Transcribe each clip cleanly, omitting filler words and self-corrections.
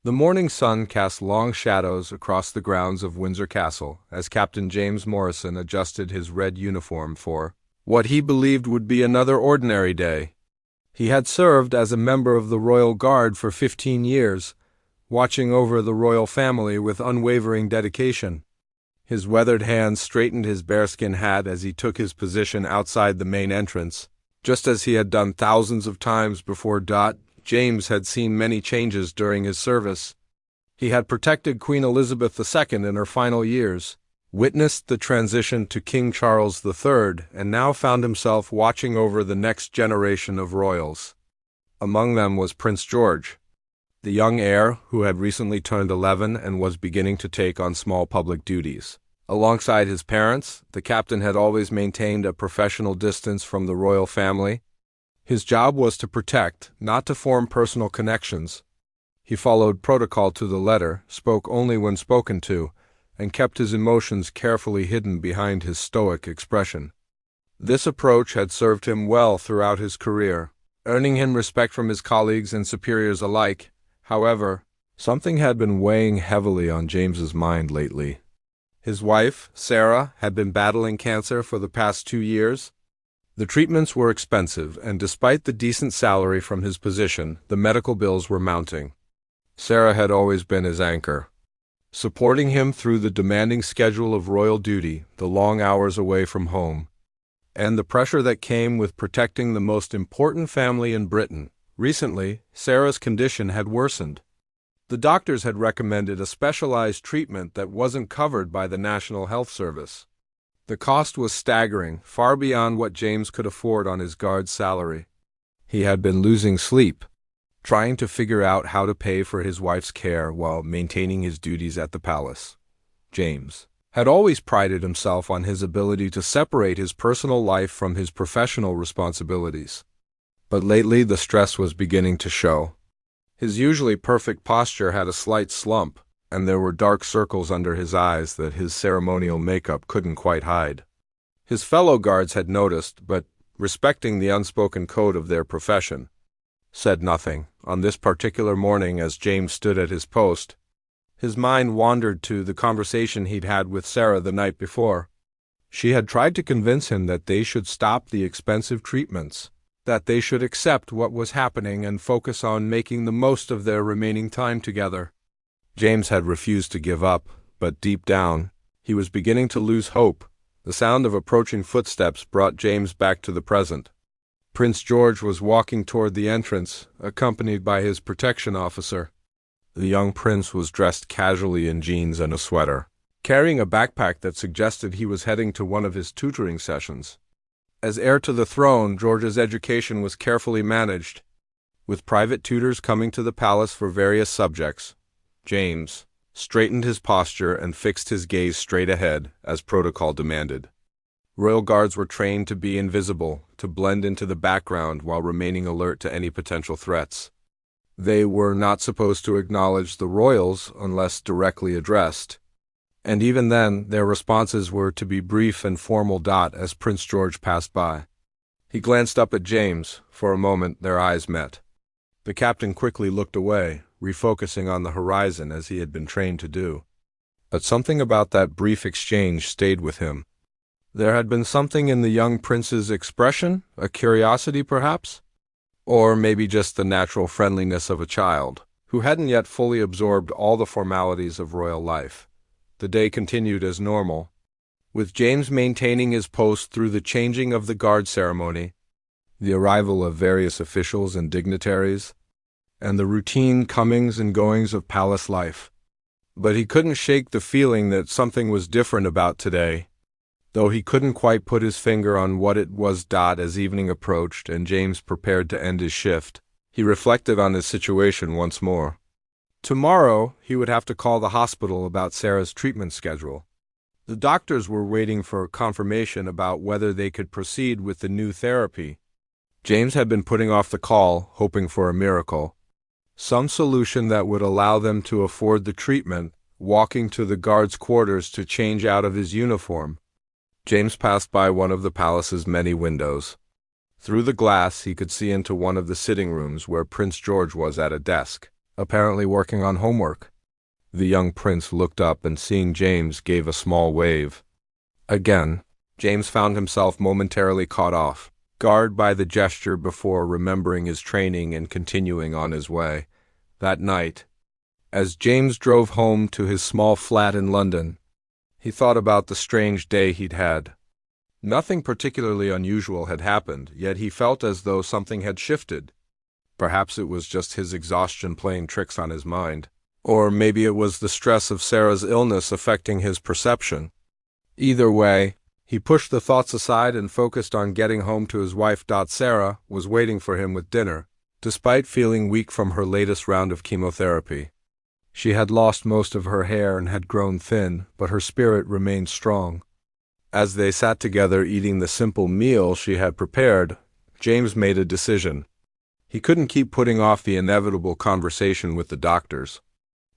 The morning sun cast long shadows across the grounds of Windsor Castle as Captain James Morrison adjusted his red uniform for what he believed would be another ordinary day. He had served as a member of the Royal Guard for 15 years, watching over the royal family with unwavering dedication. His weathered hands straightened his bearskin hat as he took his position outside the main entrance. Just as he had done thousands of times before, James had seen many changes during his service. He had protected Queen Elizabeth II in her final years, witnessed the transition to King Charles III, and now found himself watching over the next generation of royals. Among them was Prince George, the young heir who had recently turned 11 and was beginning to take on small public duties. Alongside his parents, the captain had always maintained a professional distance from the royal family. His job was to protect, not to form personal connections. He followed protocol to the letter, spoke only when spoken to, and kept his emotions carefully hidden behind his stoic expression. This approach had served him well throughout his career, earning him respect from his colleagues and superiors alike. However, something had been weighing heavily on James's mind lately. His wife, Sarah, had been battling cancer for the past 2 years. The treatments were expensive, and despite the decent salary from his position, the medical bills were mounting. Sarah had always been his anchor, supporting him through the demanding schedule of royal duty, the long hours away from home, and the pressure that came with protecting the most important family in Britain. Recently, Sarah's condition had worsened. The doctors had recommended a specialized treatment that wasn't covered by the National Health Service. The cost was staggering, far beyond what James could afford on his guard's salary. He had been losing sleep, trying to figure out how to pay for his wife's care while maintaining his duties at the palace. James had always prided himself on his ability to separate his personal life from his professional responsibilities. But lately the stress was beginning to show. His usually perfect posture had a slight slump, and there were dark circles under his eyes that his ceremonial makeup couldn't quite hide. His fellow guards had noticed, but, respecting the unspoken code of their profession, said nothing. On this particular morning, as James stood at his post, his mind wandered to the conversation he'd had with Sarah the night before. She had tried to convince him that they should stop the expensive treatments, that they should accept what was happening and focus on making the most of their remaining time together. James had refused to give up, but deep down, he was beginning to lose hope. The sound of approaching footsteps brought James back to the present. Prince George was walking toward the entrance, accompanied by his protection officer. The young prince was dressed casually in jeans and a sweater, carrying a backpack that suggested he was heading to one of his tutoring sessions. As heir to the throne, George's education was carefully managed, with private tutors coming to the palace for various subjects. James straightened his posture and fixed his gaze straight ahead, as protocol demanded. Royal guards were trained to be invisible, to blend into the background while remaining alert to any potential threats. They were not supposed to acknowledge the royals unless directly addressed, and even then their responses were to be brief and formal. As Prince George passed by, he glanced up at James. For a moment their eyes met. The captain quickly looked away, refocusing on the horizon as he had been trained to do. But something about that brief exchange stayed with him. There had been something in the young prince's expression, a curiosity perhaps, or maybe just the natural friendliness of a child, who hadn't yet fully absorbed all the formalities of royal life. The day continued as normal, with James maintaining his post through the changing of the guard ceremony, the arrival of various officials and dignitaries, and the routine comings and goings of palace life. But he couldn't shake the feeling that something was different about today, though he couldn't quite put his finger on what it was. As evening approached and James prepared to end his shift, he reflected on his situation once more. Tomorrow, he would have to call the hospital about Sarah's treatment schedule. The doctors were waiting for confirmation about whether they could proceed with the new therapy. James had been putting off the call, hoping for a miracle, some solution that would allow them to afford the treatment, walking to the guards' quarters to change out of his uniform. James passed by one of the palace's many windows. Through the glass, he could see into one of the sitting rooms where Prince George was at a desk. apparently working on homework. The young prince looked up and seeing James gave a small wave. Again, James found himself momentarily caught off guard by the gesture before remembering his training and continuing on his way. That night, as James drove home to his small flat in London, he thought about the strange day he'd had. Nothing particularly unusual had happened, yet he felt as though something had shifted. Perhaps it was just his exhaustion playing tricks on his mind. Or maybe it was the stress of Sarah's illness affecting his perception. Either way, he pushed the thoughts aside and focused on getting home to his wife. Sarah was waiting for him with dinner, despite feeling weak from her latest round of chemotherapy. She had lost most of her hair and had grown thin, but her spirit remained strong. As they sat together eating the simple meal she had prepared, James made a decision. He couldn't keep putting off the inevitable conversation with the doctors.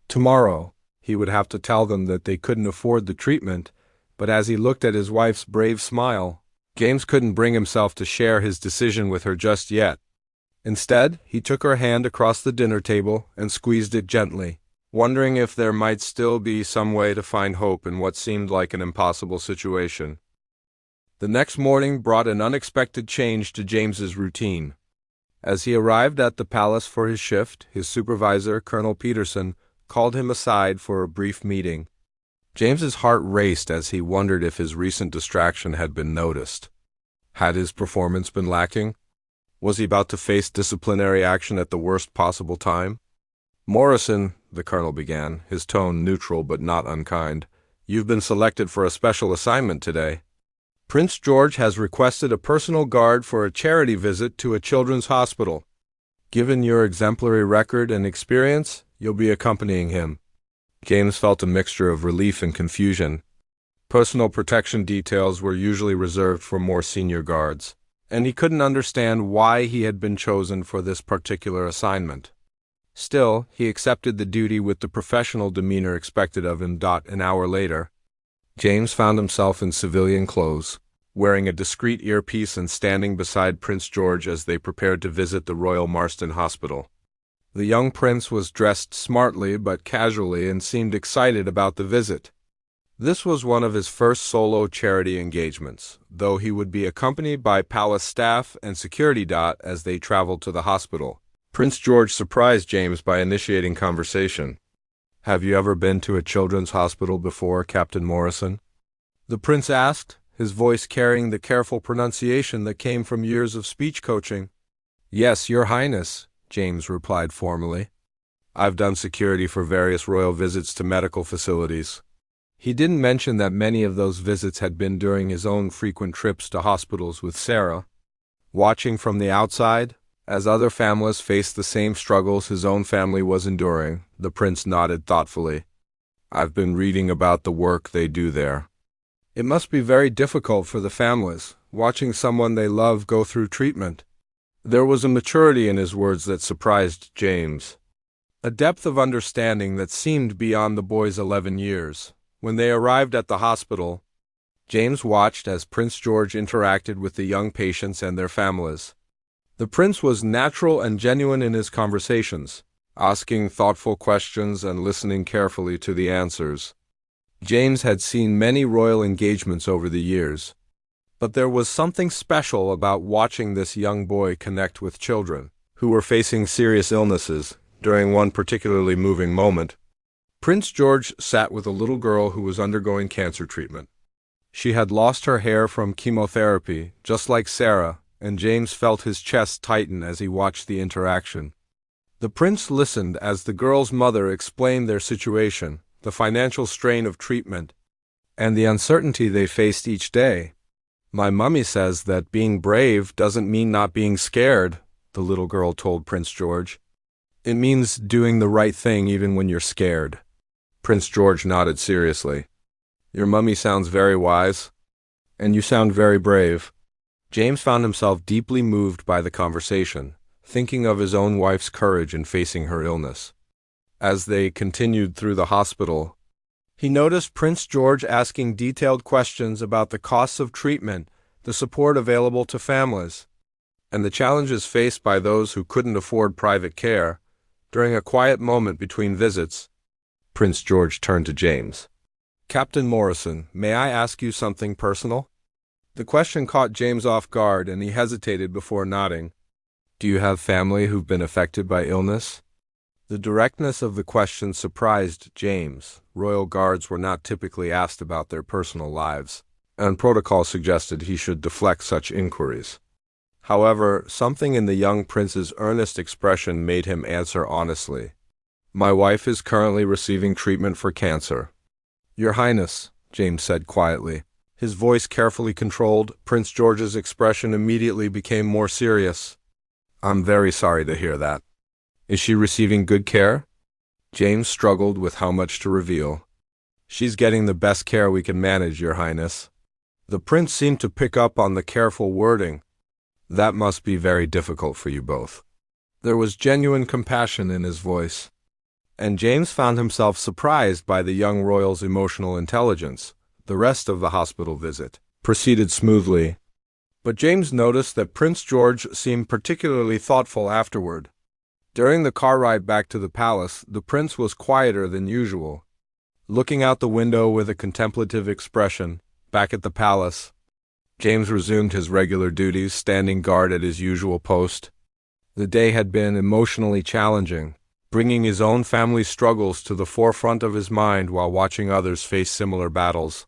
Tomorrow, he would have to tell them that they couldn't afford the treatment, but as he looked at his wife's brave smile, James couldn't bring himself to share his decision with her just yet. Instead, he took her hand across the dinner table and squeezed it gently, wondering if there might still be some way to find hope in what seemed like an impossible situation. The next morning brought an unexpected change to James's routine. As he arrived at the palace for his shift, his supervisor, Colonel Peterson, called him aside for a brief meeting. James's heart raced as he wondered if his recent distraction had been noticed. Had his performance been lacking? Was he about to face disciplinary action at the worst possible time? "Morrison," the colonel began, his tone neutral but not unkind, "you've been selected for a special assignment today. Prince George has requested a personal guard for a charity visit to a children's hospital. Given your exemplary record and experience, you'll be accompanying him." James felt a mixture of relief and confusion. Personal protection details were usually reserved for more senior guards, and he couldn't understand why he had been chosen for this particular assignment. Still, he accepted the duty with the professional demeanor expected of him. An hour later, James found himself in civilian clothes, wearing a discreet earpiece and standing beside Prince George as they prepared to visit the Royal Marston Hospital. The young prince was dressed smartly but casually and seemed excited about the visit. This was one of his first solo charity engagements, though he would be accompanied by palace staff and security as they traveled to the hospital. Prince George surprised James by initiating conversation. "Have you ever been to a children's hospital before, Captain Morrison?" the prince asked, his voice carrying the careful pronunciation that came from years of speech coaching. "Yes, Your Highness," James replied formally. "I've done security for various royal visits to medical facilities." He didn't mention that many of those visits had been during his own frequent trips to hospitals with Sarah. Watching from the outside, as other families faced the same struggles his own family was enduring, the prince nodded thoughtfully. "I've been reading about the work they do there. It must be very difficult for the families, watching someone they love go through treatment." There was a maturity in his words that surprised James, a depth of understanding that seemed beyond the boy's 11 years. When they arrived at the hospital, James watched as Prince George interacted with the young patients and their families. The prince was natural and genuine in his conversations, asking thoughtful questions and listening carefully to the answers. James had seen many royal engagements over the years, but there was something special about watching this young boy connect with children who were facing serious illnesses. During one particularly moving moment, Prince George sat with a little girl who was undergoing cancer treatment. She had lost her hair from chemotherapy, just like Sarah, and James felt his chest tighten as he watched the interaction. The prince listened as the girl's mother explained their situation, the financial strain of treatment, and the uncertainty they faced each day. "My mummy says that being brave doesn't mean not being scared," the little girl told Prince George. "It means doing the right thing even when you're scared." Prince George nodded seriously. "Your mummy sounds very wise, and you sound very brave." James found himself deeply moved by the conversation, thinking of his own wife's courage in facing her illness. As they continued through the hospital, he noticed Prince George asking detailed questions about the costs of treatment, the support available to families, and the challenges faced by those who couldn't afford private care. During a quiet moment between visits, Prince George turned to James. "Captain Morrison, may I ask you something personal?" The question caught James off guard, and he hesitated before nodding. "Do you have family who've been affected by illness?" The directness of the question surprised James. Royal guards were not typically asked about their personal lives, and protocol suggested he should deflect such inquiries. However, something in the young prince's earnest expression made him answer honestly. "My wife is currently receiving treatment for cancer." "Your Highness," James said quietly. His voice carefully controlled, Prince George's expression immediately became more serious. "I'm very sorry to hear that. Is she receiving good care?" James struggled with how much to reveal. "She's getting the best care we can manage, Your Highness." The prince seemed to pick up on the careful wording. "That must be very difficult for you both." There was genuine compassion in his voice, and James found himself surprised by the young royal's emotional intelligence. The rest of the hospital visit proceeded smoothly, but James noticed that Prince George seemed particularly thoughtful afterward. During the car ride back to the palace, the prince was quieter than usual, looking out the window with a contemplative expression. Back at the palace, James resumed his regular duties, standing guard at his usual post. The day had been emotionally challenging, bringing his own family struggles to the forefront of his mind while watching others face similar battles.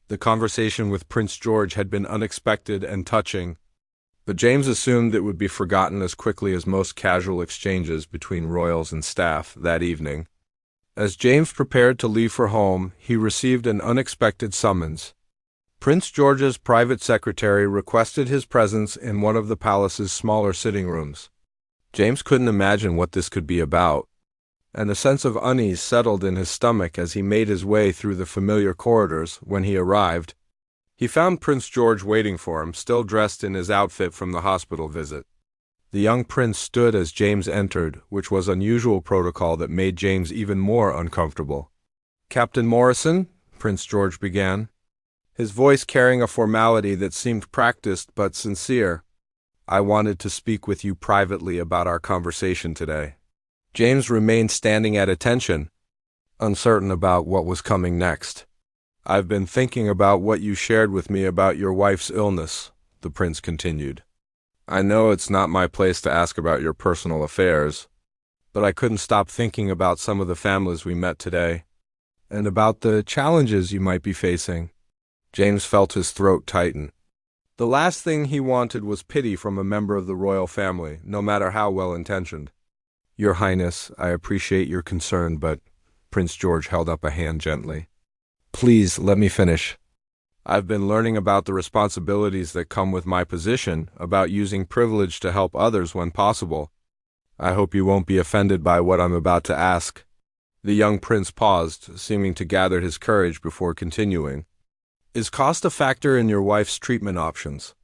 The conversation with Prince George had been unexpected and touching, but James assumed it would be forgotten as quickly as most casual exchanges between royals and staff that evening. As James prepared to leave for home, he received an unexpected summons. Prince George's private secretary requested his presence in one of the palace's smaller sitting rooms. James couldn't imagine what this could be about, and a sense of unease settled in his stomach as he made his way through the familiar corridors. When he arrived, he found Prince George waiting for him, still dressed in his outfit from the hospital visit. The young prince stood as James entered, which was unusual protocol that made James even more uncomfortable. "Captain Morrison," Prince George began, his voice carrying a formality that seemed practiced but sincere, "I wanted to speak with you privately about our conversation today." James remained standing at attention, uncertain about what was coming next. "I've been thinking about what you shared with me about your wife's illness," the prince continued. "I know it's not my place to ask about your personal affairs, but I couldn't stop thinking about some of the families we met today, and about the challenges you might be facing." James felt his throat tighten. The last thing he wanted was pity from a member of the royal family, no matter how well-intentioned. "Your Highness, I appreciate your concern, but—" Prince George held up a hand gently. "Please, let me finish. I've been learning about the responsibilities that come with my position, about using privilege to help others when possible. I hope you won't be offended by what I'm about to ask." The young prince paused, seeming to gather his courage before continuing. "Is cost a factor in your wife's treatment options?"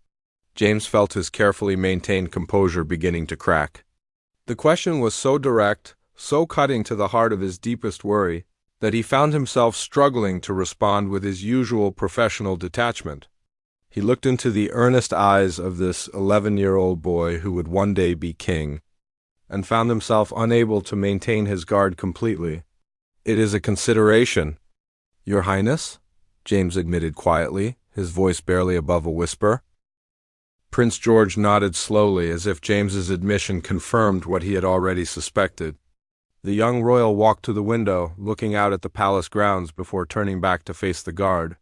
James felt his carefully maintained composure beginning to crack. The question was so direct, so cutting to the heart of his deepest worry, that he found himself struggling to respond with his usual professional detachment. He looked into the earnest eyes of this 11-year-old boy who would one day be king, and found himself unable to maintain his guard completely. "It is a consideration, Your Highness," James admitted quietly, his voice barely above a whisper. Prince George nodded slowly, as if James's admission confirmed what he had already suspected. The young royal walked to the window, looking out at the palace grounds before turning back to face the guard.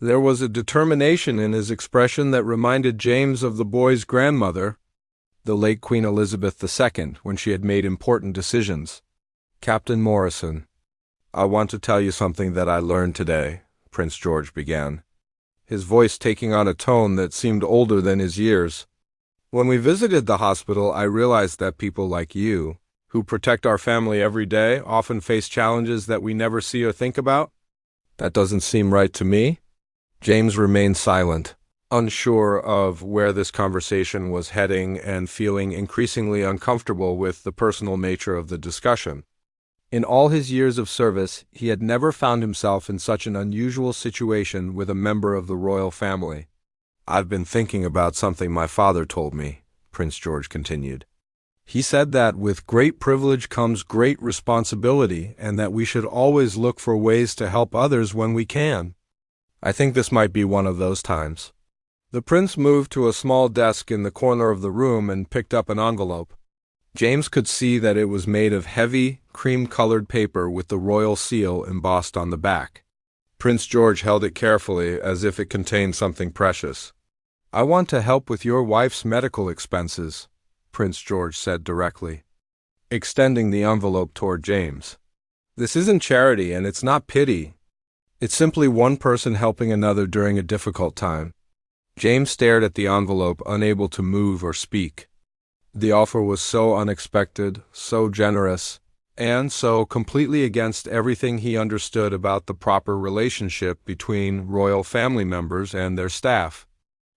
There was a determination in his expression that reminded James of the boy's grandmother, the late Queen Elizabeth II, when she had made important decisions. "Captain Morrison, I want to tell you something that I learned today," Prince George began, his voice taking on a tone that seemed older than his years. "When we visited the hospital, I realized that people like you, who protect our family every day, often face challenges that we never see or think about. That doesn't seem right to me." James remained silent, unsure of where this conversation was heading and feeling increasingly uncomfortable with the personal nature of the discussion. In all his years of service, he had never found himself in such an unusual situation with a member of the royal family. "I've been thinking about something my father told me," Prince George continued. He said that with great privilege comes great responsibility and that we should always look for ways to help others when we can. I think this might be one of those times. The prince moved to a small desk in the corner of the room and picked up an envelope. James could see that it was made of heavy, cream-colored paper with the royal seal embossed on the back. Prince George held it carefully as if it contained something precious. "I want to help with your wife's medical expenses," Prince George said directly, extending the envelope toward James. "This isn't charity and it's not pity. It's simply one person helping another during a difficult time." James stared at the envelope, unable to move or speak. The offer was so unexpected, so generous, and so completely against everything he understood about the proper relationship between royal family members and their staff.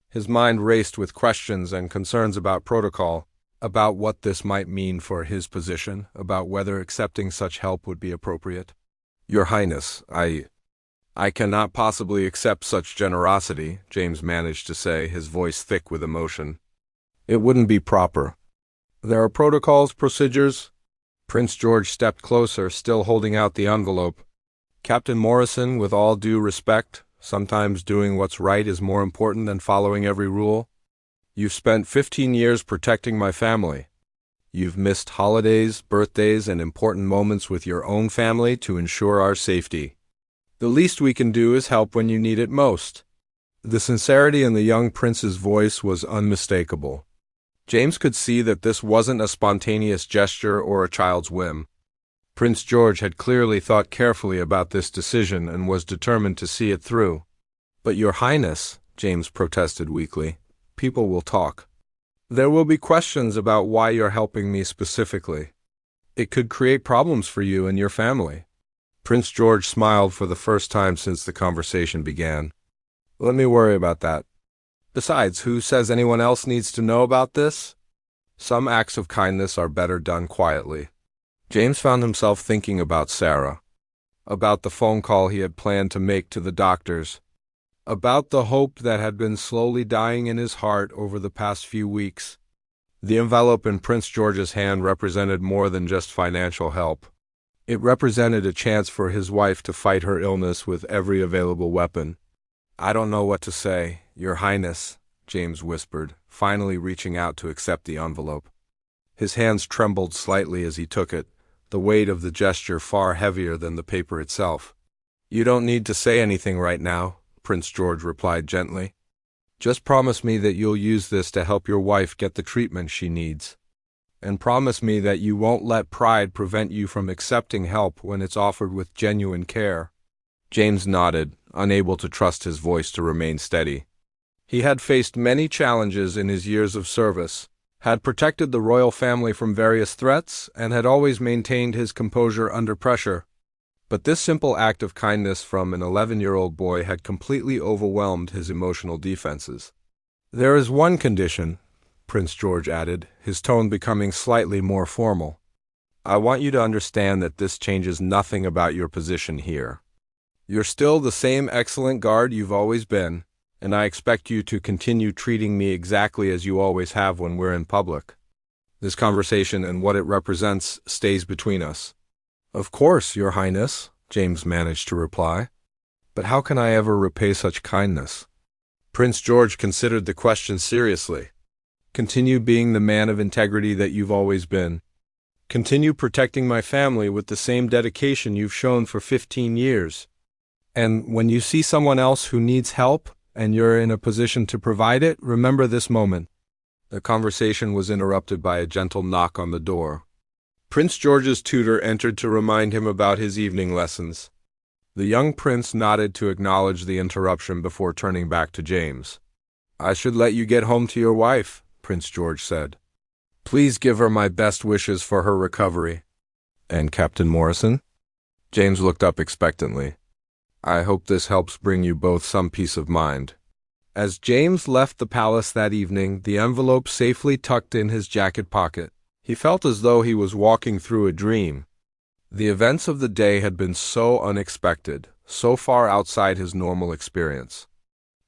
His mind raced with questions and concerns about protocol, about what this might mean for his position, about whether accepting such help would be appropriate. "Your Highness, I cannot possibly accept such generosity," James managed to say, his voice thick with emotion. "It wouldn't be proper. There are protocols, procedures." Prince George stepped closer, still holding out the envelope. "Captain Morrison, with all due respect, sometimes doing what's right is more important than following every rule. You've spent 15 years protecting my family. You've missed holidays, birthdays, and important moments with your own family to ensure our safety. The least we can do is help when you need it most." The sincerity in the young prince's voice was unmistakable. James could see that this wasn't a spontaneous gesture or a child's whim. Prince George had clearly thought carefully about this decision and was determined to see it through. "But Your Highness," James protested weakly, "people will talk. There will be questions about why you're helping me specifically. It could create problems for you and your family." Prince George smiled for the first time since the conversation began. "Let me worry about that. Besides, who says anyone else needs to know about this? Some acts of kindness are better done quietly." James found himself thinking about Sarah, about the phone call he had planned to make to the doctors, about the hope that had been slowly dying in his heart over the past few weeks. The envelope in Prince George's hand represented more than just financial help. It represented a chance for his wife to fight her illness with every available weapon. "I don't know what to say, Your Highness," James whispered, finally reaching out to accept the envelope. His hands trembled slightly as he took it, the weight of the gesture far heavier than the paper itself. "You don't need to say anything right now," Prince George replied gently. "Just promise me that you'll use this to help your wife get the treatment she needs. And promise me that you won't let pride prevent you from accepting help when it's offered with genuine care." James nodded, unable to trust his voice to remain steady. He had faced many challenges in his years of service, had protected the royal family from various threats, and had always maintained his composure under pressure. But this simple act of kindness from an 11-year-old boy had completely overwhelmed his emotional defenses. "There is one condition," Prince George added, his tone becoming slightly more formal. "I want you to understand that this changes nothing about your position here. You're still the same excellent guard you've always been, and I expect you to continue treating me exactly as you always have when we're in public. This conversation and what it represents stays between us." "Of course, Your Highness," James managed to reply. "But how can I ever repay such kindness?" Prince George considered the question seriously. "Continue being the man of integrity that you've always been. Continue protecting my family with the same dedication you've shown for 15 years. And when you see someone else who needs help, and you're in a position to provide it, remember this moment." The conversation was interrupted by a gentle knock on the door. Prince George's tutor entered to remind him about his evening lessons. The young prince nodded to acknowledge the interruption before turning back to James. "I should let you get home to your wife," Prince George said. "Please give her my best wishes for her recovery." "And Captain Morrison?" James looked up expectantly. "I hope this helps bring you both some peace of mind." As James left the palace that evening, the envelope safely tucked in his jacket pocket, he felt as though he was walking through a dream. The events of the day had been so unexpected, so far outside his normal experience,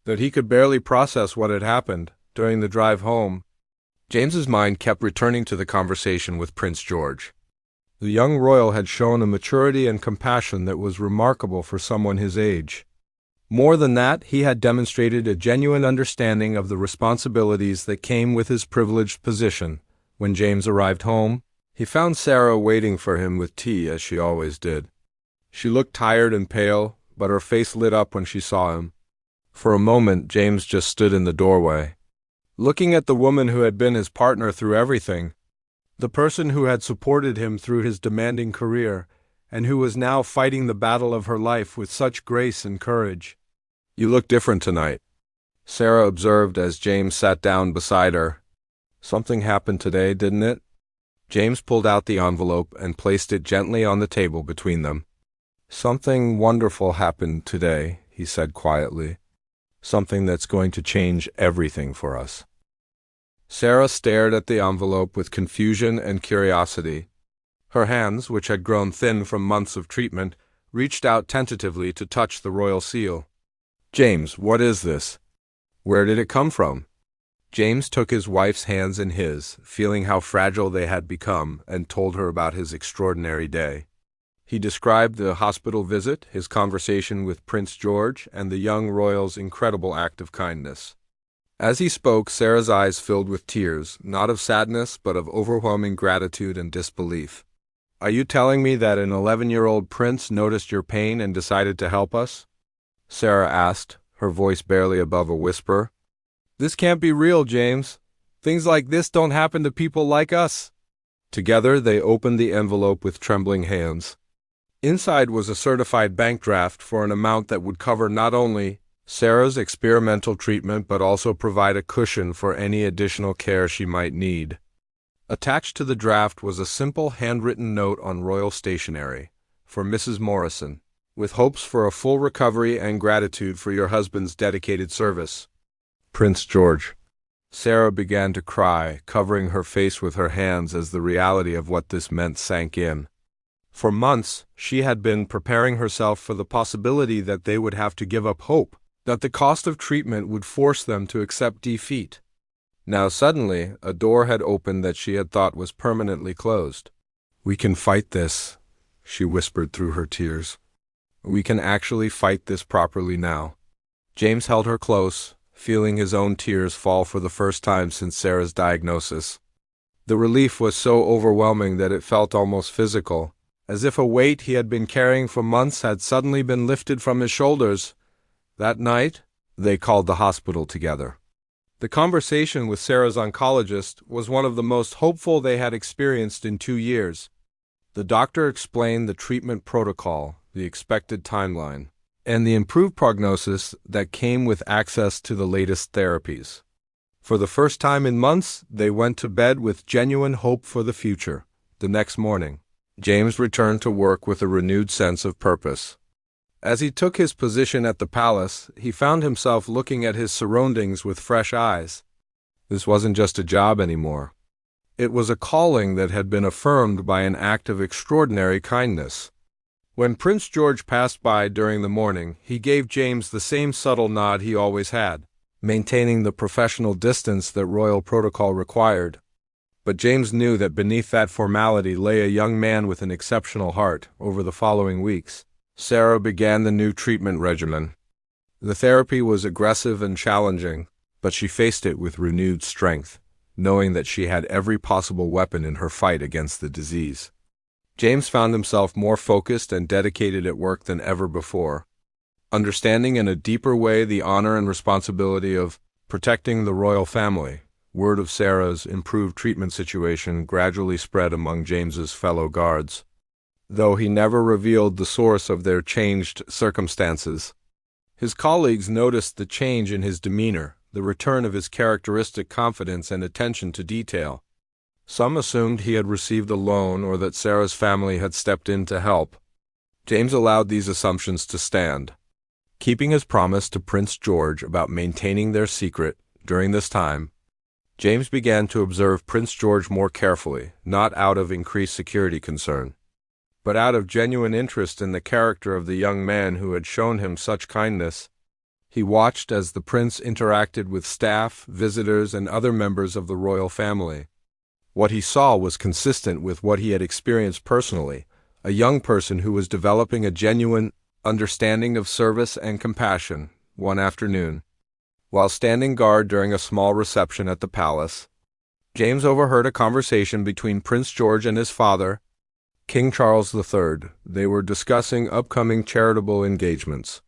that he could barely process what had happened. During the drive home, James's mind kept returning to the conversation with Prince George. The young royal had shown a maturity and compassion that was remarkable for someone his age. More than that, he had demonstrated a genuine understanding of the responsibilities that came with his privileged position. When James arrived home, he found Sarah waiting for him with tea, as she always did. She looked tired and pale, but her face lit up when she saw him. For a moment, James just stood in the doorway, looking at the woman who had been his partner through everything, the person who had supported him through his demanding career, and who was now fighting the battle of her life with such grace and courage. "You look different tonight," Sarah observed as James sat down beside her. "Something happened today, didn't it?" James pulled out the envelope and placed it gently on the table between them. "Something wonderful happened today," he said quietly. "Something that's going to change everything for us." Sarah stared at the envelope with confusion and curiosity. Her hands, which had grown thin from months of treatment, reached out tentatively to touch the royal seal. "James, what is this? Where did it come from?" James took his wife's hands in his, feeling how fragile they had become, and told her about his extraordinary day. He described the hospital visit, his conversation with Prince George, and the young royal's incredible act of kindness. As he spoke, Sarah's eyes filled with tears, not of sadness, but of overwhelming gratitude and disbelief. "Are you telling me that an 11-year-old prince noticed your pain and decided to help us?" Sarah asked, her voice barely above a whisper. "This can't be real, James. Things like this don't happen to people like us." Together, they opened the envelope with trembling hands. Inside was a certified bank draft for an amount that would cover not only Sarah's experimental treatment but also provide a cushion for any additional care she might need. Attached to the draft was a simple handwritten note on royal stationery, "For Mrs. Morrison, with hopes for a full recovery and gratitude for your husband's dedicated service. Prince George." Sarah began to cry, covering her face with her hands as the reality of what this meant sank in. For months, she had been preparing herself for the possibility that they would have to give up hope, that the cost of treatment would force them to accept defeat. Now suddenly, a door had opened that she had thought was permanently closed. "We can fight this," she whispered through her tears. "We can actually fight this properly now." James held her close, feeling his own tears fall for the first time since Sarah's diagnosis. The relief was so overwhelming that it felt almost physical, as if a weight he had been carrying for months had suddenly been lifted from his shoulders. That night, they called the hospital together. The conversation with Sarah's oncologist was one of the most hopeful they had experienced in 2 years. The doctor explained the treatment protocol, the expected timeline, and the improved prognosis that came with access to the latest therapies. For the first time in months, they went to bed with genuine hope for the future. The next morning, James returned to work with a renewed sense of purpose. As he took his position at the palace, he found himself looking at his surroundings with fresh eyes. This wasn't just a job anymore. It was a calling that had been affirmed by an act of extraordinary kindness. When Prince George passed by during the morning, he gave James the same subtle nod he always had, maintaining the professional distance that royal protocol required. But James knew that beneath that formality lay a young man with an exceptional heart. Over the following weeks, Sarah began the new treatment regimen. The therapy was aggressive and challenging, but she faced it with renewed strength, knowing that she had every possible weapon in her fight against the disease. James found himself more focused and dedicated at work than ever before, understanding in a deeper way the honor and responsibility of protecting the royal family. Word of Sarah's improved treatment situation gradually spread among James's fellow guards, though he never revealed the source of their changed circumstances. His colleagues noticed the change in his demeanor, the return of his characteristic confidence and attention to detail. Some assumed he had received a loan or that Sarah's family had stepped in to help. James allowed these assumptions to stand. Keeping his promise to Prince George about maintaining their secret during this time, James began to observe Prince George more carefully, not out of increased security concern, but out of genuine interest in the character of the young man who had shown him such kindness. He watched as the prince interacted with staff, visitors, and other members of the royal family. What he saw was consistent with what he had experienced personally, a young person who was developing a genuine understanding of service and compassion. One afternoon, while standing guard during a small reception at the palace, James overheard a conversation between Prince George and his father, King Charles III. They were discussing upcoming charitable engagements,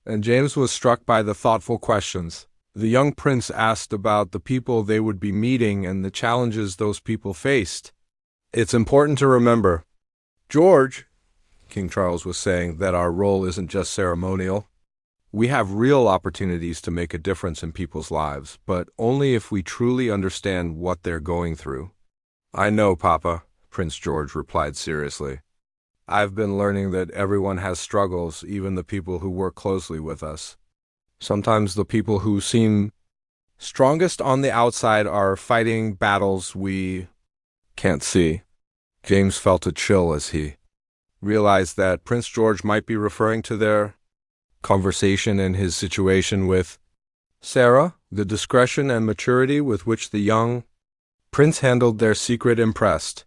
and James was struck by the thoughtful questions. The young prince asked about the people they would be meeting and the challenges those people faced. "It's important to remember, George," King Charles was saying, "that our role isn't just ceremonial. We have real opportunities to make a difference in people's lives, but only if we truly understand what they're going through." "I know, Papa," Prince George replied seriously. "I've been learning that everyone has struggles, even the people who work closely with us. Sometimes the people who seem strongest on the outside are fighting battles we can't see." James felt a chill as he realized that Prince George might be referring to their conversation and his situation with Sarah. The discretion and maturity with which the young prince handled their secret impressed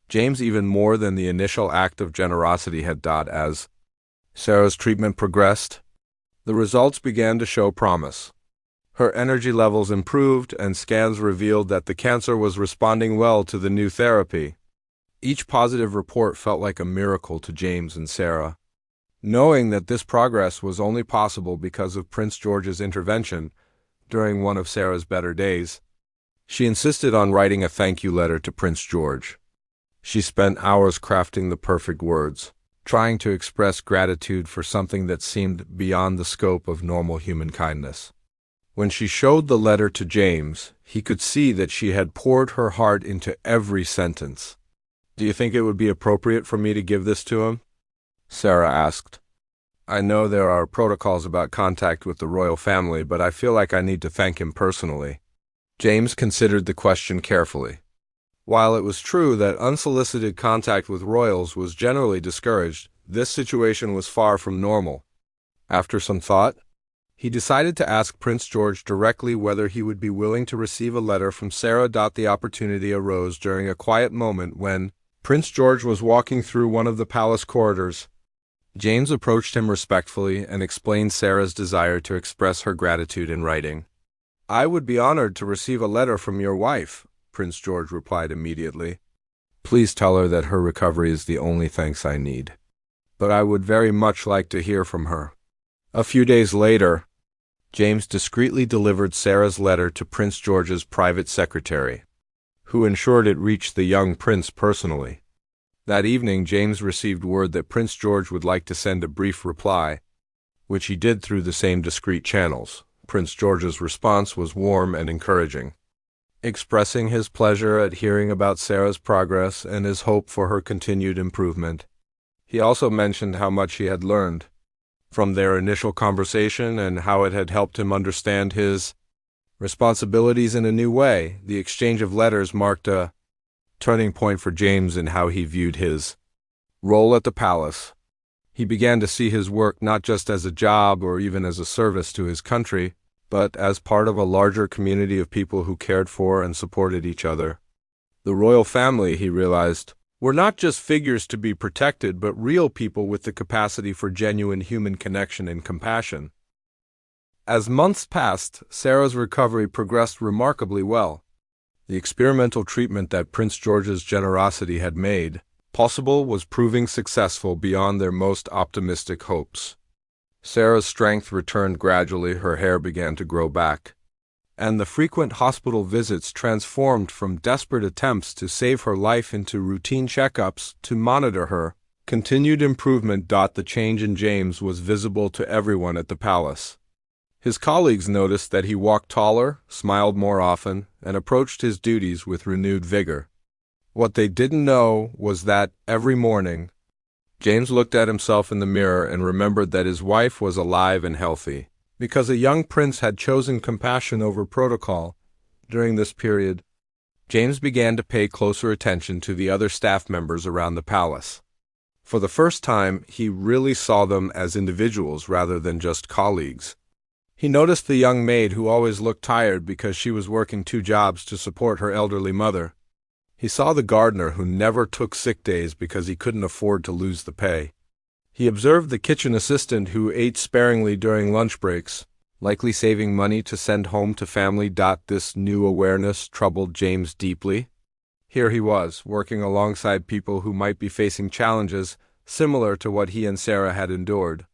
James even more than the initial act of generosity had done. As Sarah's treatment progressed, the results began to show promise. Her energy levels improved, and scans revealed that the cancer was responding well to the new therapy. Each positive report felt like a miracle to James and Sarah. Knowing that this progress was only possible because of Prince George's intervention during one of Sarah's better days, she insisted on writing a thank you letter to Prince George. She spent hours crafting the perfect words, trying to express gratitude for something that seemed beyond the scope of normal human kindness. When she showed the letter to James, he could see that she had poured her heart into every sentence. "Do you think it would be appropriate for me to give this to him?" Sarah asked. "I know there are protocols about contact with the royal family, but I feel like I need to thank him personally." James considered the question carefully. While it was true that unsolicited contact with royals was generally discouraged, this situation was far from normal. After some thought, he decided to ask Prince George directly whether he would be willing to receive a letter from Sarah. The opportunity arose during a quiet moment when Prince George was walking through one of the palace corridors. James approached him respectfully and explained Sarah's desire to express her gratitude in writing. "I would be honored to receive a letter from your wife," Prince George replied immediately. "Please tell her that her recovery is the only thanks I need. But I would very much like to hear from her." A few days later, James discreetly delivered Sarah's letter to Prince George's private secretary, who ensured it reached the young prince personally. That evening, James received word that Prince George would like to send a brief reply, which he did through the same discreet channels. Prince George's response was warm and encouraging, expressing his pleasure at hearing about Sarah's progress and his hope for her continued improvement. He also mentioned how much he had learned from their initial conversation and how it had helped him understand his responsibilities in a new way. The exchange of letters marked a turning point for James in how he viewed his role at the palace. He began to see his work not just as a job or even as a service to his country, but as part of a larger community of people who cared for and supported each other. The royal family, he realized, were not just figures to be protected, but real people with the capacity for genuine human connection and compassion. As months passed, Sarah's recovery progressed remarkably well. The experimental treatment that Prince George's generosity had made possible was proving successful beyond their most optimistic hopes. Sarah's strength returned gradually, her hair began to grow back, and the frequent hospital visits transformed from desperate attempts to save her life into routine checkups to monitor her continued improvement. The change in James was visible to everyone at the palace. His colleagues noticed that he walked taller, smiled more often, and approached his duties with renewed vigor. What they didn't know was that every morning, James looked at himself in the mirror and remembered that his wife was alive and healthy. Because a young prince had chosen compassion over protocol during this period, James began to pay closer attention to the other staff members around the palace. For the first time, he really saw them as individuals rather than just colleagues. He noticed the young maid who always looked tired because she was working 2 jobs to support her elderly mother. He saw the gardener who never took sick days because he couldn't afford to lose the pay. He observed the kitchen assistant who ate sparingly during lunch breaks, likely saving money to send home to family. This new awareness troubled James deeply. Here he was, working alongside people who might be facing challenges similar to what he and Sarah had endured.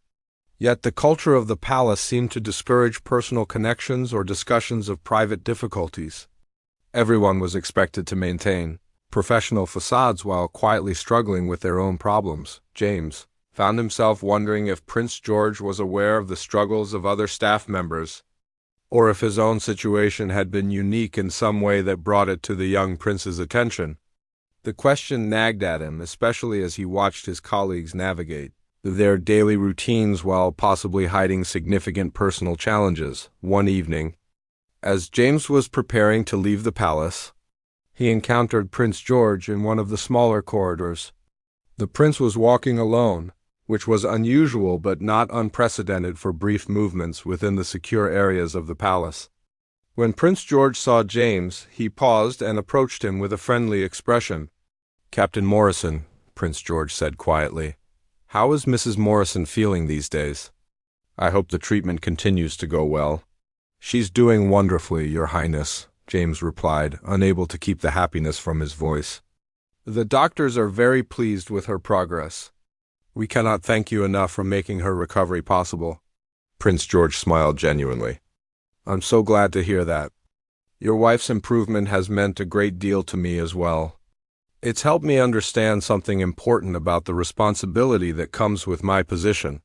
Yet the culture of the palace seemed to discourage personal connections or discussions of private difficulties. Everyone was expected to maintain professional facades while quietly struggling with their own problems. James found himself wondering if Prince George was aware of the struggles of other staff members, or if his own situation had been unique in some way that brought it to the young prince's attention. The question nagged at him, especially as he watched his colleagues navigate their daily routines while possibly hiding significant personal challenges. One evening, as James was preparing to leave the palace, he encountered Prince George in one of the smaller corridors. The prince was walking alone, which was unusual but not unprecedented for brief movements within the secure areas of the palace. When Prince George saw James, he paused and approached him with a friendly expression. "Captain Morrison," Prince George said quietly, "how is Mrs. Morrison feeling these days? I hope the treatment continues to go well." "She's doing wonderfully, Your Highness," James replied, unable to keep the happiness from his voice. "The doctors are very pleased with her progress. We cannot thank you enough for making her recovery possible." Prince George smiled genuinely. "I'm so glad to hear that. Your wife's improvement has meant a great deal to me as well. It's helped me understand something important about the responsibility that comes with my position."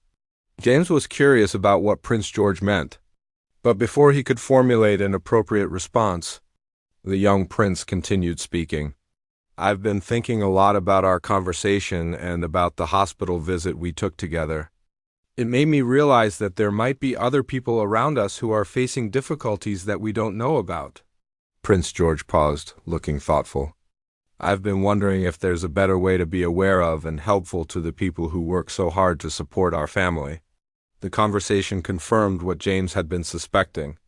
James was curious about what Prince George meant, but before he could formulate an appropriate response, the young prince continued speaking. "I've been thinking a lot about our conversation and about the hospital visit we took together. It made me realize that there might be other people around us who are facing difficulties that we don't know about." Prince George paused, looking thoughtful. "I've been wondering if there's a better way to be aware of and helpful to the people who work so hard to support our family." The conversation confirmed what James had been suspecting.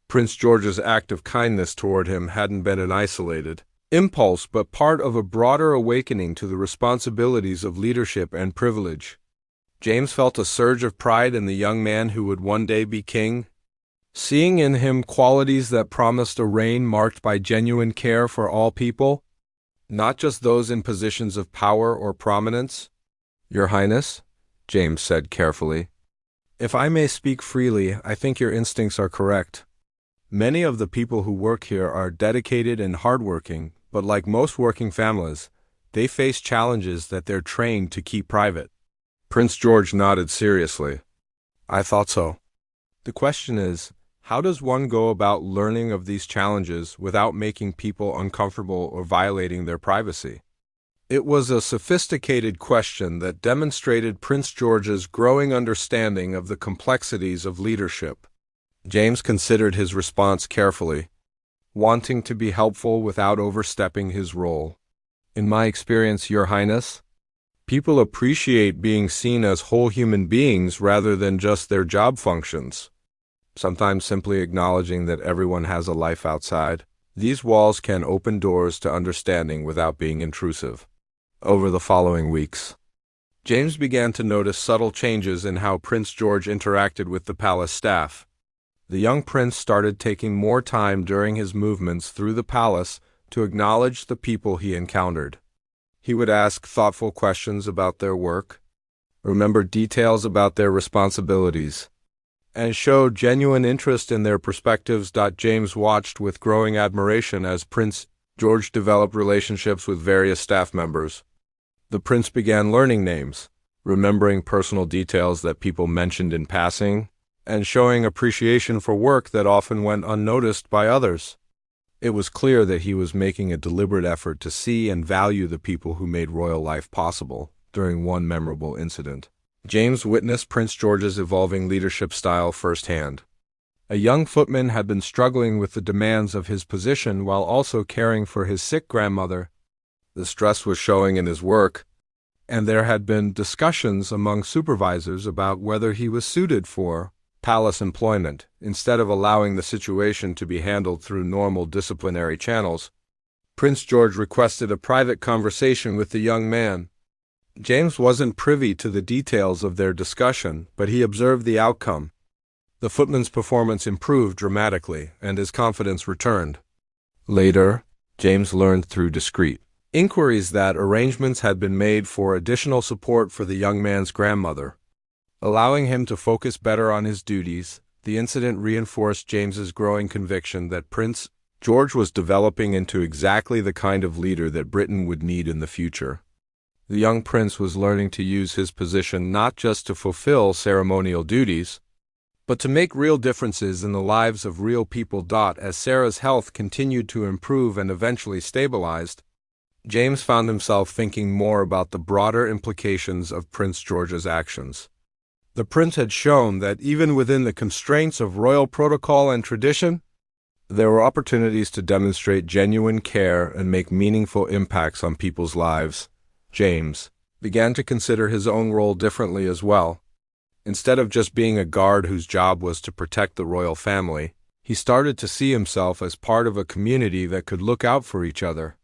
Prince George's act of kindness toward him hadn't been an isolated impulse but part of a broader awakening to the responsibilities of leadership and privilege. James felt a surge of pride in the young man who would one day be king, seeing in him qualities that promised a reign marked by genuine care for all people, not just those in positions of power or prominence. "Your Highness," James said carefully, "if I may speak freely, I think your instincts are correct. Many of the people who work here are dedicated and hardworking, but like most working families, they face challenges that they're trained to keep private." Prince George nodded seriously. "I thought so. The question is, how does one go about learning of these challenges without making people uncomfortable or violating their privacy?" It was a sophisticated question that demonstrated Prince George's growing understanding of the complexities of leadership. James considered his response carefully, wanting to be helpful without overstepping his role. "In my experience, Your Highness, people appreciate being seen as whole human beings rather than just their job functions. Sometimes simply acknowledging that everyone has a life outside these walls can open doors to understanding without being intrusive." Over the following weeks, James began to notice subtle changes in how Prince George interacted with the palace staff. The young prince started taking more time during his movements through the palace to acknowledge the people he encountered. He would ask thoughtful questions about their work, remember details about their responsibilities, and show genuine interest in their perspectives. James watched with growing admiration as Prince George developed relationships with various staff members. The prince began learning names, remembering personal details that people mentioned in passing, and showing appreciation for work that often went unnoticed by others. It was clear that he was making a deliberate effort to see and value the people who made royal life possible. During one memorable incident, James witnessed Prince George's evolving leadership style firsthand. A young footman had been struggling with the demands of his position while also caring for his sick grandmother. The stress was showing in his work, and there had been discussions among supervisors about whether he was suited for palace employment, instead of allowing the situation to be handled through normal disciplinary channels. Prince George requested a private conversation with the young man. James wasn't privy to the details of their discussion, but he observed the outcome. The footman's performance improved dramatically, and his confidence returned. Later, James learned through discreet inquiries that arrangements had been made for additional support for the young man's grandmother. Allowing him to focus better on his duties, the incident reinforced James's growing conviction that Prince George was developing into exactly the kind of leader that Britain would need in the future. The young prince was learning to use his position not just to fulfill ceremonial duties, but to make real differences in the lives of real people. As Sarah's health continued to improve and eventually stabilized, James found himself thinking more about the broader implications of Prince George's actions. The prince had shown that even within the constraints of royal protocol and tradition, there were opportunities to demonstrate genuine care and make meaningful impacts on people's lives. James began to consider his own role differently as well. Instead of just being a guard whose job was to protect the royal family, he started to see himself as part of a community that could look out for each other.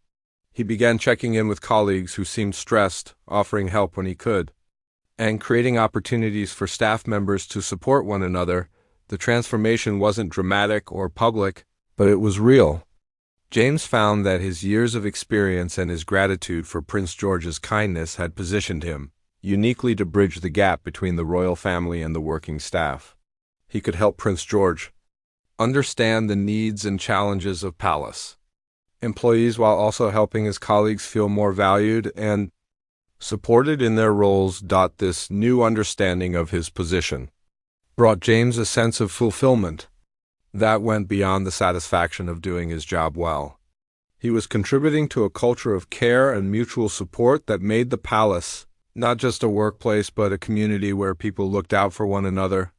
He began checking in with colleagues who seemed stressed, offering help when he could, and creating opportunities for staff members to support one another. The transformation wasn't dramatic or public, but it was real. James found that his years of experience and his gratitude for Prince George's kindness had positioned him uniquely to bridge the gap between the royal family and the working staff. He could help Prince George understand the needs and challenges of palace employees while also helping his colleagues feel more valued and supported in their roles. This new understanding of his position brought James a sense of fulfillment that went beyond the satisfaction of doing his job well. He was contributing to a culture of care and mutual support that made the palace not just a workplace but a community where people looked out for one another.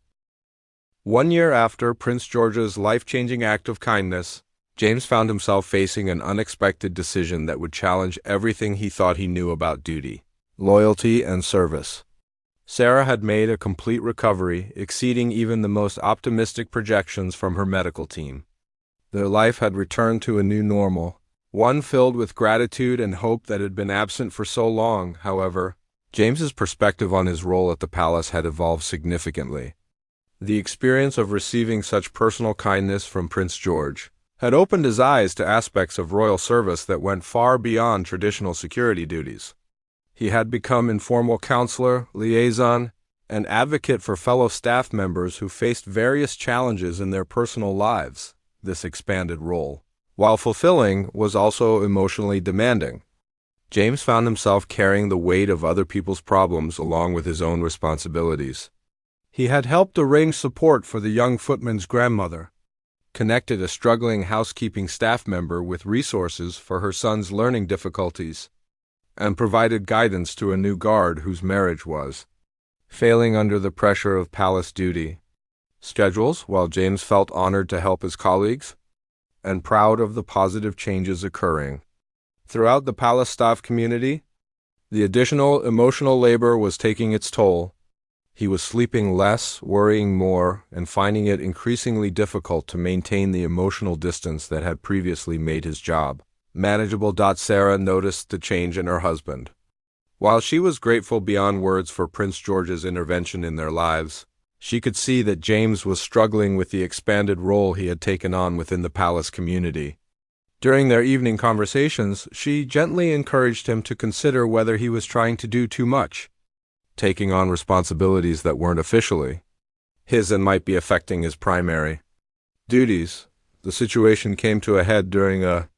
1 year after Prince George's life-changing act of kindness, James found himself facing an unexpected decision that would challenge everything he thought he knew about duty, loyalty, and service. Sarah had made a complete recovery, exceeding even the most optimistic projections from her medical team. Their life had returned to a new normal, one filled with gratitude and hope that had been absent for so long. However, James's perspective on his role at the palace had evolved significantly. The experience of receiving such personal kindness from Prince George had opened his eyes to aspects of royal service that went far beyond traditional security duties. He had become informal counselor, liaison, and advocate for fellow staff members who faced various challenges in their personal lives. This expanded role, while fulfilling, was also emotionally demanding. James found himself carrying the weight of other people's problems along with his own responsibilities. He had helped arrange support for the young footman's grandmother, connected a struggling housekeeping staff member with resources for her son's learning difficulties, and provided guidance to a new guard whose marriage was failing under the pressure of palace duty schedules. While James felt honored to help his colleagues and proud of the positive changes occurring throughout the palace staff community, the additional emotional labor was taking its toll. He was sleeping less, worrying more, and finding it increasingly difficult to maintain the emotional distance that had previously made his job manageable. Sarah noticed the change in her husband. While she was grateful beyond words for Prince George's intervention in their lives, she could see that James was struggling with the expanded role he had taken on within the palace community. During their evening conversations, she gently encouraged him to consider whether he was trying to do too much, taking on responsibilities that weren't officially his and might be affecting his primary duties. The situation came to a head during a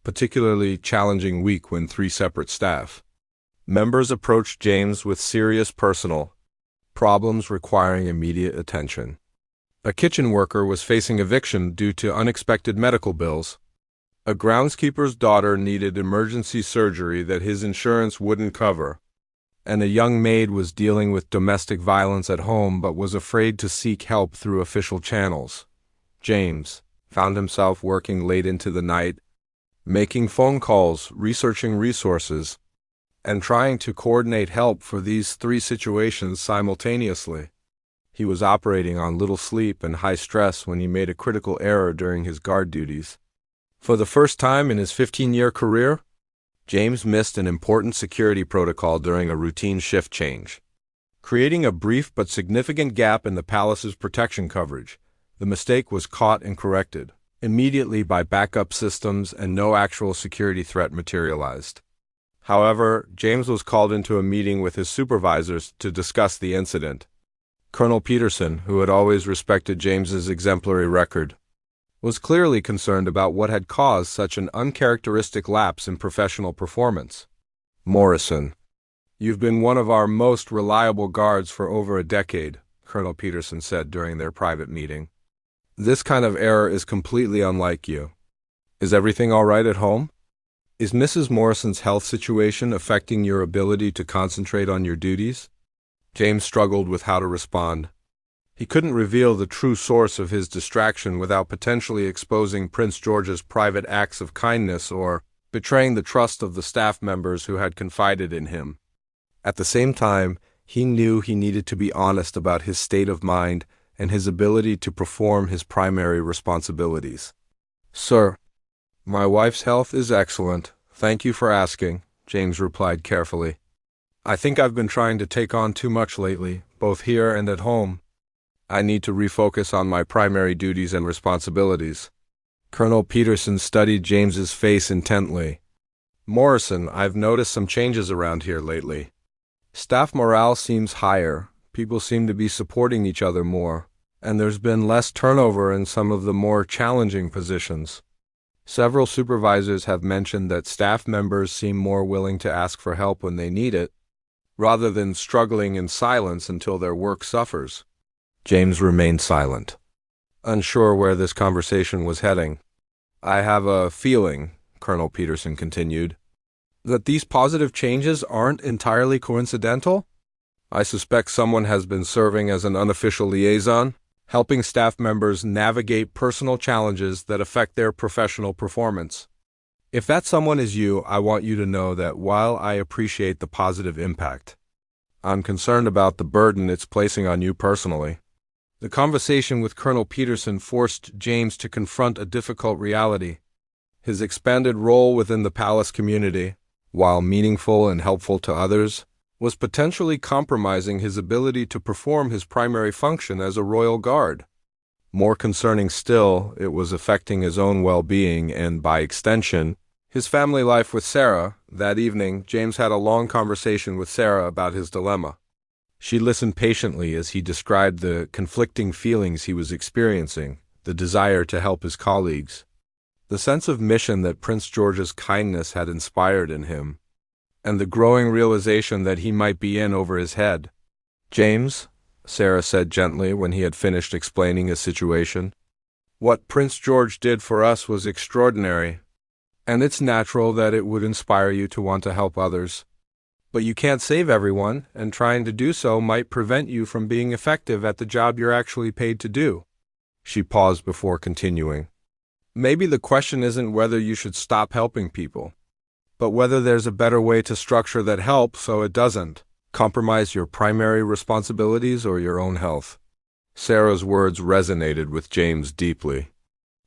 particularly challenging week when 3 separate staff members approached James with serious personal problems requiring immediate attention. A kitchen worker was facing eviction due to unexpected medical bills. A groundskeeper's daughter needed emergency surgery that his insurance wouldn't cover, and a young maid was dealing with domestic violence at home but was afraid to seek help through official channels. James found himself working late into the night, making phone calls, researching resources, and trying to coordinate help for these 3 situations simultaneously. He was operating on little sleep and high stress when he made a critical error during his guard duties. For the first time in his 15-year career, James missed an important security protocol during a routine shift change, creating a brief but significant gap in the palace's protection coverage. The mistake was caught and corrected immediately by backup systems, and no actual security threat materialized. However, James was called into a meeting with his supervisors to discuss the incident. Colonel Peterson, who had always respected James's exemplary record, was clearly concerned about what had caused such an uncharacteristic lapse in professional performance. "Morrison, you've been one of our most reliable guards for over a decade," Colonel Peterson said during their private meeting. "This kind of error is completely unlike you. Is everything all right at home? Is Mrs. Morrison's health situation affecting your ability to concentrate on your duties?" James struggled with how to respond. He couldn't reveal the true source of his distraction without potentially exposing Prince George's private acts of kindness or betraying the trust of the staff members who had confided in him. At the same time, he knew he needed to be honest about his state of mind and his ability to perform his primary responsibilities. "Sir, my wife's health is excellent. Thank you for asking," James replied carefully. "I think I've been trying to take on too much lately, both here and at home. I need to refocus on my primary duties and responsibilities." Colonel Peterson studied James's face intently. "Morrison, I've noticed some changes around here lately. Staff morale seems higher, people seem to be supporting each other more, and there's been less turnover in some of the more challenging positions. Several supervisors have mentioned that staff members seem more willing to ask for help when they need it, rather than struggling in silence until their work suffers." James remained silent, unsure where this conversation was heading. "I have a feeling," Colonel Peterson continued, "that these positive changes aren't entirely coincidental. I suspect someone has been serving as an unofficial liaison, helping staff members navigate personal challenges that affect their professional performance. If that someone is you, I want you to know that while I appreciate the positive impact, I'm concerned about the burden it's placing on you personally." The conversation with Colonel Peterson forced James to confront a difficult reality. His expanded role within the palace community, while meaningful and helpful to others, was potentially compromising his ability to perform his primary function as a royal guard. More concerning still, it was affecting his own well-being and, by extension, his family life with Sarah. That evening, James had a long conversation with Sarah about his dilemma. She listened patiently as he described the conflicting feelings he was experiencing, the desire to help his colleagues, the sense of mission that Prince George's kindness had inspired in him, and the growing realization that he might be in over his head. "James," Sarah said gently when he had finished explaining his situation, "what Prince George did for us was extraordinary, and it's natural that it would inspire you to want to help others. But you can't save everyone, and trying to do so might prevent you from being effective at the job you're actually paid to do." She paused before continuing. "Maybe the question isn't whether you should stop helping people, but whether there's a better way to structure that help so it doesn't compromise your primary responsibilities or your own health." Sarah's words resonated with James deeply.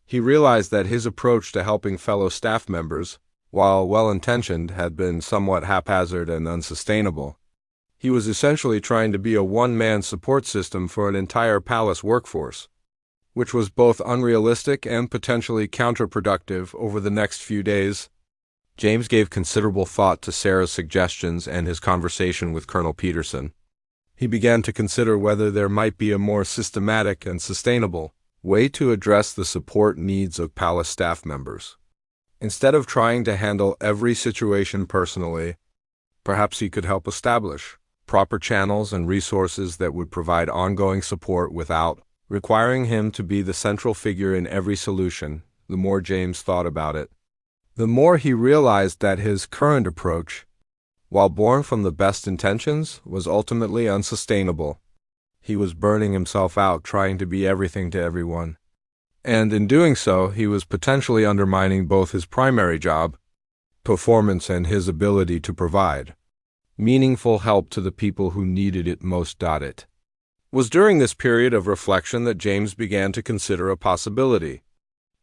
He realized that his approach to helping fellow staff members, while well-intentioned, had been somewhat haphazard and unsustainable. He was essentially trying to be a one-man support system for an entire palace workforce, which was both unrealistic and potentially counterproductive. Over the next few days, James gave considerable thought to Sarah's suggestions and his conversation with Colonel Peterson. He began to consider whether there might be a more systematic and sustainable way to address the support needs of palace staff members. Instead of trying to handle every situation personally, perhaps he could help establish proper channels and resources that would provide ongoing support without requiring him to be the central figure in every solution. The more James thought about it, the more he realized that his current approach, while born from the best intentions, was ultimately unsustainable. He was burning himself out trying to be everything to everyone, and in doing so, he was potentially undermining both his primary job, performance, and his ability to provide meaningful help to the people who needed it most. It was during this period of reflection that James began to consider a possibility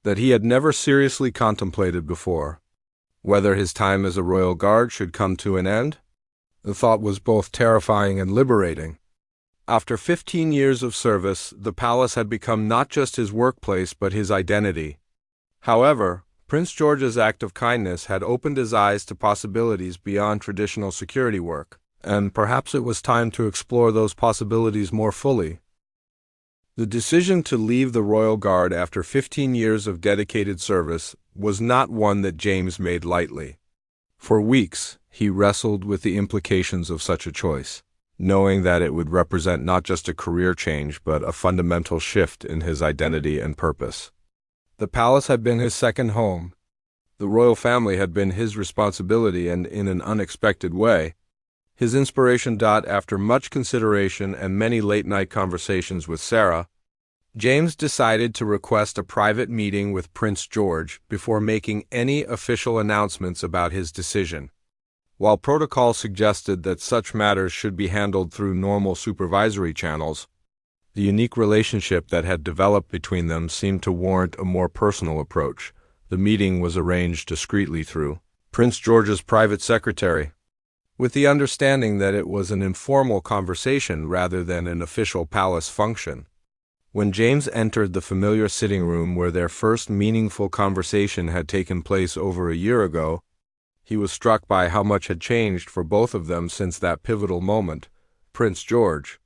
that he had never seriously contemplated before: whether his time as a royal guard should come to an end. The thought was both terrifying and liberating. After 15 years of service, the palace had become not just his workplace but his identity. However, Prince George's act of kindness had opened his eyes to possibilities beyond traditional security work, and perhaps it was time to explore those possibilities more fully. The decision to leave the Royal Guard after 15 years of dedicated service was not one that James made lightly. For weeks, he wrestled with the implications of such a choice, knowing that it would represent not just a career change but a fundamental shift in his identity and purpose. The palace had been his second home. The royal family had been his responsibility, and in an unexpected way, his inspiration. After much consideration and many late-night conversations with Sarah, James decided to request a private meeting with Prince George before making any official announcements about his decision. While protocol suggested that such matters should be handled through normal supervisory channels, the unique relationship that had developed between them seemed to warrant a more personal approach. The meeting was arranged discreetly through Prince George's private secretary, with the understanding that it was an informal conversation rather than an official palace function. When James entered the familiar sitting room where their first meaningful conversation had taken place over a year ago, he was struck by how much had changed for both of them since that pivotal moment. Prince George,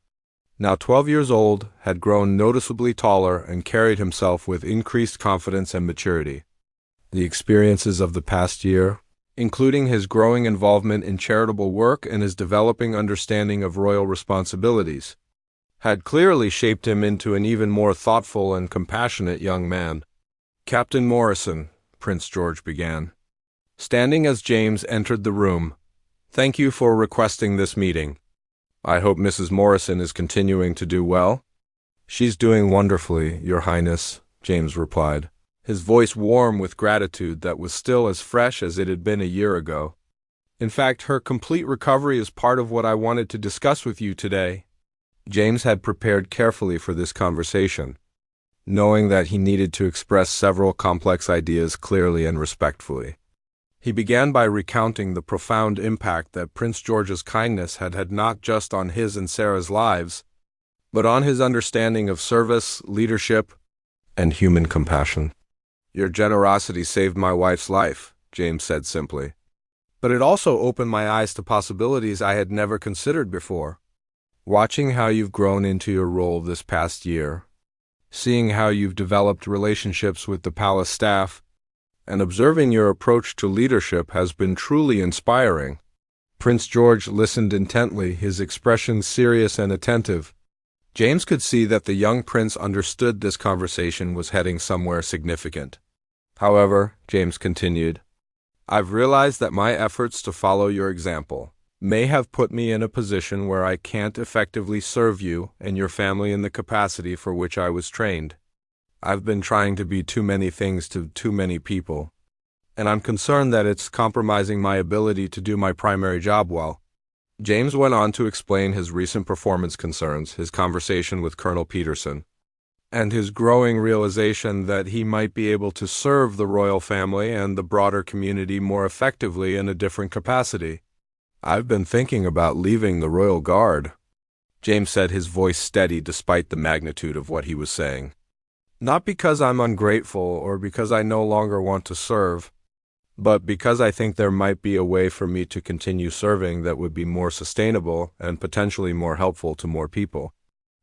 now 12 years old, had grown noticeably taller and carried himself with increased confidence and maturity. The experiences of the past year, including his growing involvement in charitable work and his developing understanding of royal responsibilities, had clearly shaped him into an even more thoughtful and compassionate young man. "Captain Morrison," Prince George began, standing as James entered the room, "thank you for requesting this meeting. I hope Mrs. Morrison is continuing to do well." "She's doing wonderfully, Your Highness," James replied, his voice warm with gratitude that was still as fresh as it had been a year ago. "In fact, her complete recovery is part of what I wanted to discuss with you today." James had prepared carefully for this conversation, knowing that he needed to express several complex ideas clearly and respectfully. He began by recounting the profound impact that Prince George's kindness had had not just on his and Sarah's lives, but on his understanding of service, leadership, and human compassion. "Your generosity saved my wife's life," James said simply. "But it also opened my eyes to possibilities I had never considered before. Watching how you've grown into your role this past year, seeing how you've developed relationships with the palace staff, and observing your approach to leadership has been truly inspiring." Prince George listened intently, his expression serious and attentive. James could see that the young prince understood this conversation was heading somewhere significant. "However," James continued, "I've realized that my efforts to follow your example may have put me in a position where I can't effectively serve you and your family in the capacity for which I was trained. I've been trying to be too many things to too many people, and I'm concerned that it's compromising my ability to do my primary job well." James went on to explain his recent performance concerns, his conversation with Colonel Peterson, and his growing realization that he might be able to serve the royal family and the broader community more effectively in a different capacity. "I've been thinking about leaving the Royal Guard," James said, his voice steady despite the magnitude of what he was saying. "Not because I'm ungrateful or because I no longer want to serve, but because I think there might be a way for me to continue serving that would be more sustainable and potentially more helpful to more people."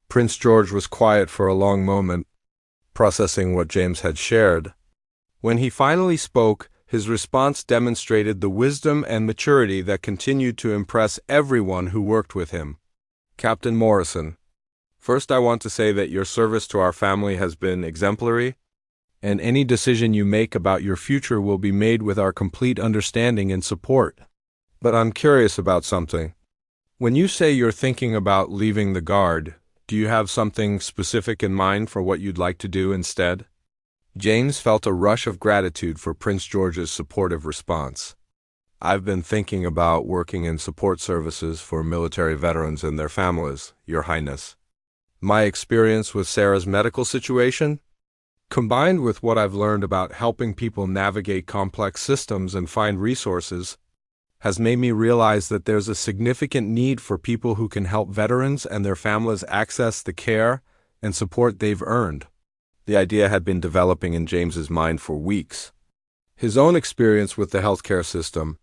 Prince George was quiet for a long moment, processing what James had shared. When he finally spoke, his response demonstrated the wisdom and maturity that continued to impress everyone who worked with him. "Captain Morrison, first I want to say that your service to our family has been exemplary, and any decision you make about your future will be made with our complete understanding and support. But I'm curious about something. When you say you're thinking about leaving the Guard, do you have something specific in mind for what you'd like to do instead?" James felt a rush of gratitude for Prince George's supportive response. "I've been thinking about working in support services for military veterans and their families, Your Highness." My experience with Sarah's medical situation, combined with what I've learned about helping people navigate complex systems and find resources, has made me realize that there's a significant need for people who can help veterans and their families access the care and support they've earned. The idea had been developing in James's mind for weeks. His own experience with the healthcare system,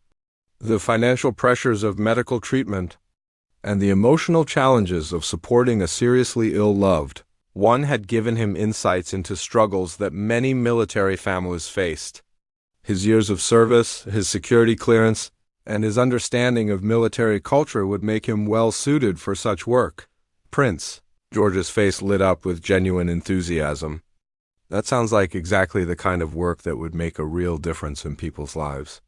the financial pressures of medical treatment, and the emotional challenges of supporting a seriously ill loved one had given him insights into struggles that many military families faced. His years of service, his security clearance, and his understanding of military culture would make him well suited for such work. Prince George's face lit up with genuine enthusiasm. That sounds like exactly the kind of work that would make a real difference in people's lives.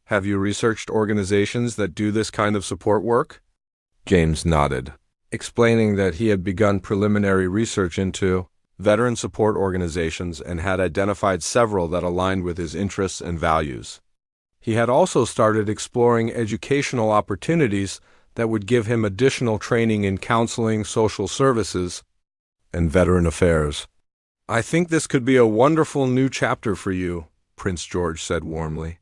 Have you researched organizations that do this kind of support work? James nodded, explaining that he had begun preliminary research into veteran support organizations and had identified several that aligned with his interests and values. He had also started exploring educational opportunities that would give him additional training in counseling, social services, and veteran affairs. "I think this could be a wonderful new chapter for you," Prince George said warmly.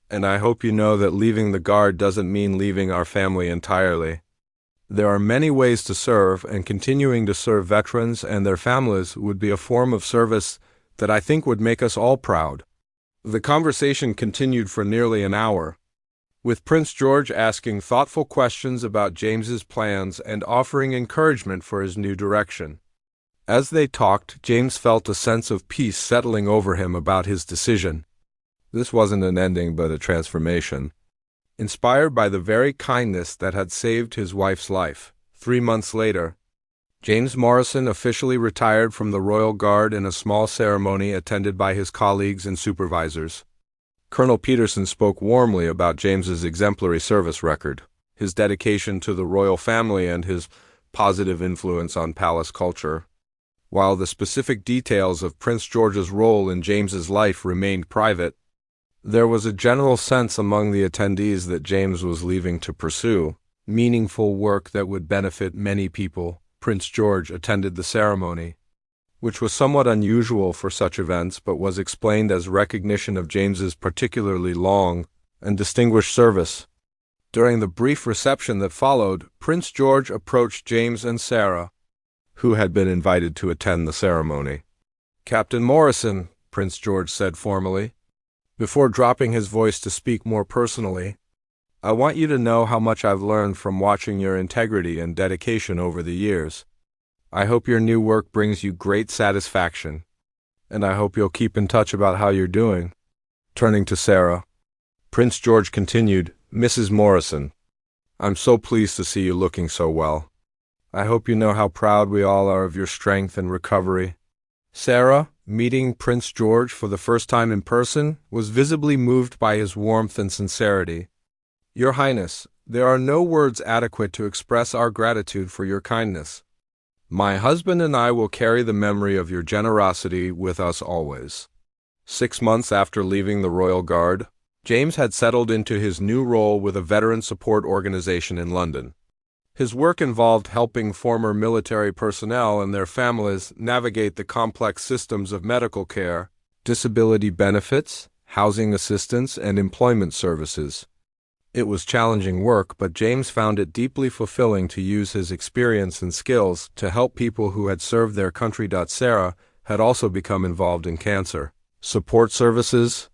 "And I hope you know that leaving the Guard doesn't mean leaving our family entirely. There are many ways to serve, and continuing to serve veterans and their families would be a form of service that I think would make us all proud." The conversation continued for nearly an hour, with Prince George asking thoughtful questions about James's plans and offering encouragement for his new direction. As they talked, James felt a sense of peace settling over him about his decision. This wasn't an ending but a transformation. Inspired by the very kindness that had saved his wife's life, 3 months later, James Morrison officially retired from the Royal Guard in a small ceremony attended by his colleagues and supervisors. Colonel Peterson spoke warmly about James's exemplary service record, his dedication to the royal family, and his positive influence on palace culture. While the specific details of Prince George's role in James's life remained private, there was a general sense among the attendees that James was leaving to pursue meaningful work that would benefit many people. Prince George attended the ceremony, which was somewhat unusual for such events but was explained as recognition of James's particularly long and distinguished service. During the brief reception that followed, Prince George approached James and Sarah, who had been invited to attend the ceremony. "Captain Morrison," Prince George said formally, before dropping his voice to speak more personally, "I want you to know how much I've learned from watching your integrity and dedication over the years. I hope your new work brings you great satisfaction, and I hope you'll keep in touch about how you're doing." Turning to Sarah, Prince George continued, "Mrs. Morrison, I'm so pleased to see you looking so well. I hope you know how proud we all are of your strength and recovery." Sarah, meeting Prince George for the first time in person, was visibly moved by his warmth and sincerity. "Your Highness, there are no words adequate to express our gratitude for your kindness. My husband and I will carry the memory of your generosity with us always." 6 months after leaving the Royal Guard, James had settled into his new role with a veteran support organization in London. His work involved helping former military personnel and their families navigate the complex systems of medical care, disability benefits, housing assistance, and employment services. It was challenging work, but James found it deeply fulfilling to use his experience and skills to help people who had served their country. Sarah had also become involved in cancer support services,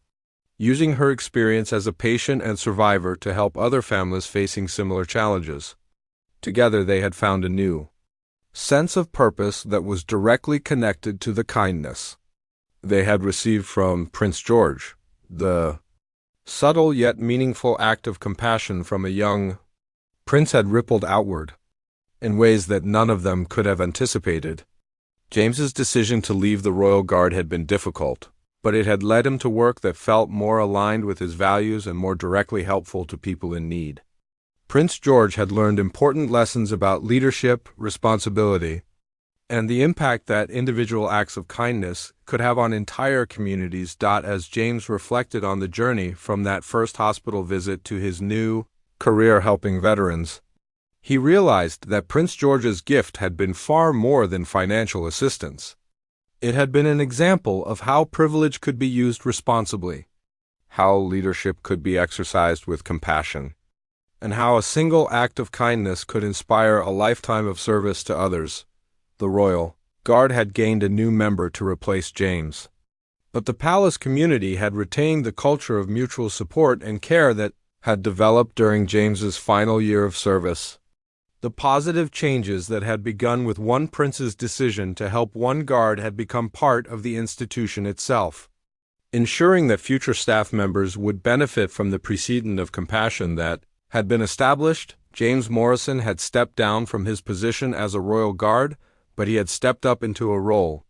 using her experience as a patient and survivor to help other families facing similar challenges. Together they had found a new sense of purpose that was directly connected to the kindness they had received from Prince George, the subtle yet meaningful act of compassion from a young prince had rippled outward in ways that none of them could have anticipated. James's decision to leave the Royal Guard had been difficult, but it had led him to work that felt more aligned with his values and more directly helpful to people in need. Prince George had learned important lessons about leadership, responsibility, and the impact that individual acts of kindness could have on entire communities. As James reflected on the journey from that first hospital visit to his new career helping veterans, He realized that Prince George's gift had been far more than financial assistance. It had been an example of how privilege could be used responsibly, how leadership could be exercised with compassion, and how a single act of kindness could inspire a lifetime of service to others. The Royal Guard had gained a new member to replace James. But the palace community had retained the culture of mutual support and care that had developed during James's final year of service. The positive changes that had begun with one prince's decision to help one guard had become part of the institution itself. Ensuring that future staff members would benefit from the precedent of compassion that had been established, James Morrison had stepped down from his position as a royal guard, but he had stepped up into a role